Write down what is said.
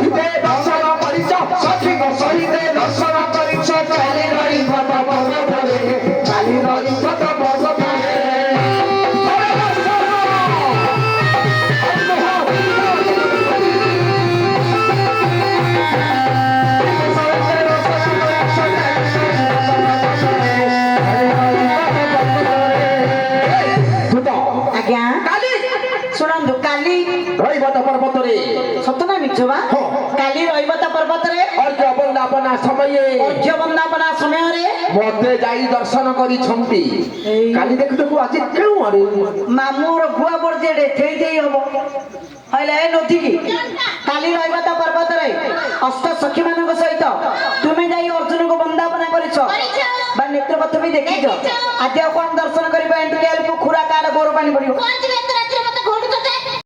ସହିତେ ଦର୍ଶନ କରିଛ ସଠିକ ସହିତେ ଦର୍ଶନ କରିଛ କାଲି ରହିବ ତ ପର୍ବତରେ କାଲି ରହିବ ତ ପର୍ବତରେ ଶୁଣନ୍ତୁ କାଲି ରହିବ ତ ପର୍ବତରେ ସତନା ମିଛବା କାଲି ରହିବ ତ ପର୍ବତରେ ଅର୍ଘ୍ୟ ବନ୍ଦାପନା ସମୟରେ ଅର୍ଘ୍ୟ ବନ୍ଦାପନା ସମୟରେ ମତେ ଯାଇ ଦର୍ଶନ କରିଛନ୍ତି କାଲି ଦେଖୁଛୁ ଆଜି କେଉଁ ଆରେ ମାମୁଁର ଗୁଆ ବର୍ଜେଡେ ଥେଇ ଦେଇ ହବ ହଇଲେ ଏ ନଥିକି କାଲି ରହିବ ତ ପର୍ବତରେ ଅଷ୍ଟ ସଖୀ ମାନଙ୍କ ସହିତ ତୁମେ ଯାଇ ଅର୍ଜୁନକୁ ବନ୍ଦାପନା କରିଛ ବା ନେତ୍ରପଥ ବି ଦେଖିଛ ଆଜି ଆଉ କଣ ଦର୍ଶନ କରିବ ଏଣ୍ଟିକାଲ ଖୁରା କାର୍ଡ ଗୋର ପାଣି ପଡିବ